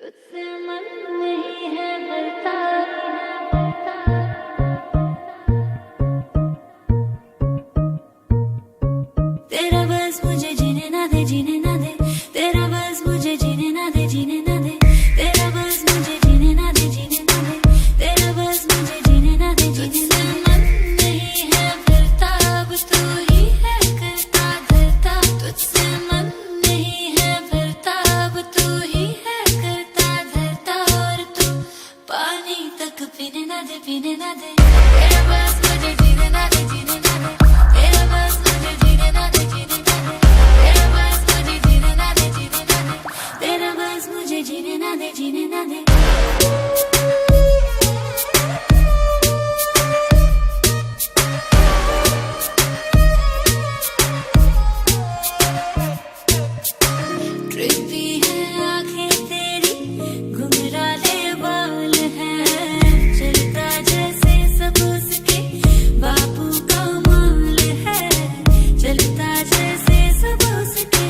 तुझसे मन नहीं है भरता। तेरा बस मुझे जीने ना दे, जीने ना दे। तेरा बस मुझे जीने ना दे, जीने ना दे। तेरा बस मुझे जीने ना दे, जीने ना दे। तेरा बस मुझे जीने ना दे, जीने ना दे। मन नहीं है भरता, अब तू ही है करता धरता। तुझसे मन नहीं है भरता, अब तू ही है करता धरता। और तू पानी तक पीने ना दे, पीने ना दे। तेरा बस मुझे जीने ना दे, जीने ना दे। तेरा बस मुझे जीने ना दे, जीने ना दे। तेरा बस मुझे जीने ना दे, जीने ना दे। तेरा बस मुझे जीने ना दे, जीने ना दे। ट्रिपी है आंखें तेरी, घुंघराले बाल हैं, चलता जैसे सब उसके बापू का माल है। चलता जैसे सब उसके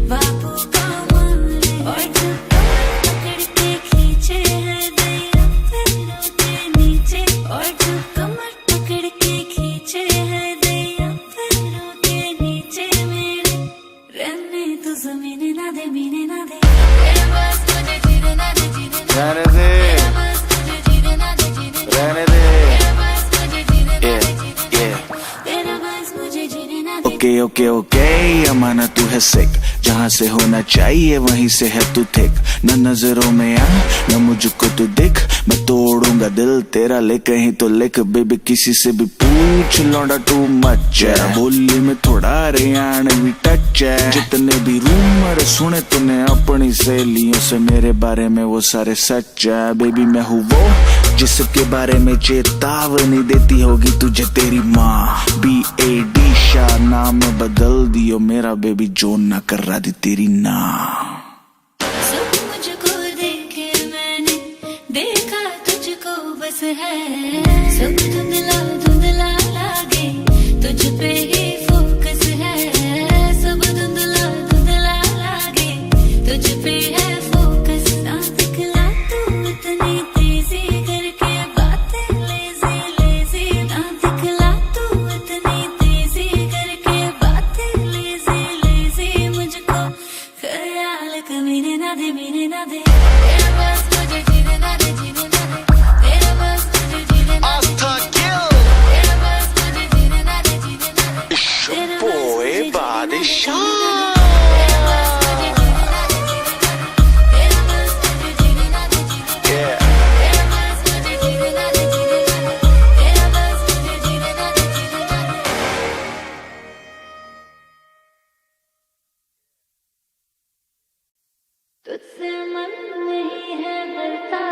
बापू का माल है। और जब कमर पकड़ के खींचे है दैया पैरों के नीचे। और जब कमर पकड़ के खींचे है दैया पैरों के नीचे। मेरे रहने तो जमीने ना दे, मीने ना दे। तेरा बस मुझे जीने ना दे, जीने ना दे। रहने दे, तेरा बस मुझे जीने ना दे, जीने ना दे। रहने दे। तेरा बस मुझे जीने ना दे, जीने ना दे। तेरा बस मुझे जीने ना दे। ओके ओके ओके, अमाना तू है सिक, जहाँ से होना चाहिए वहीं से है तू थिक। न नजरों में आ न मुझको तू दिख, मैं तोड़ूंगा दिल तेरा ले कहीं तो लिख। बेबी किसी से भी पूछ, लौंडा टू मच है, बोली में थोड़ा हरियाणवी टच है। जितने भी रूमर सुने तूने अपनी सहेलियों से, मेरे बारे में वो सारे सच है। बेबी मैं हूँ वो जिसके बारे में चेतावनी देती होगी तुझे तेरी माँ। BAD शाह नाम बदल दियो मेरा, बेबी जो ना कर रहा दी तेरी ना। सब मुझको देखे मैंने, देखा तुझको बस है। सब धुंधला धुंधला लागे, तुझ पे ही फोकस है। सब धुंधला धुंधला लागे, तुझ पे है फोकस। ना दिखला तू इतनी तेजी करके बातें लेजी लेजी। ना दिखला तू इतनी तेजी करके बातें लेजी लेजी। मुझको ख्याल कमीने ना दे, मीने ना दे। तेरा बस मुझे जीने ना दे, जीने ना दे। तेरा बस मुझे जीने ना दे, तेरा बस मुझे जीने ना दे, जीने ना दे। तेरा बस मुझे जीने ना दे, जीने ना दे। तेरा बस मुझे जीने ना दे, जीने ना दे। तेरा बस मुझे जीने ना दे, जीने ना दे। तेरा बस मुझे जीने ना दे, जीने ना दे। तेरा बस मुझे जीने ना दे, जीने ना दे। तुझसे मन नहीं है भरता।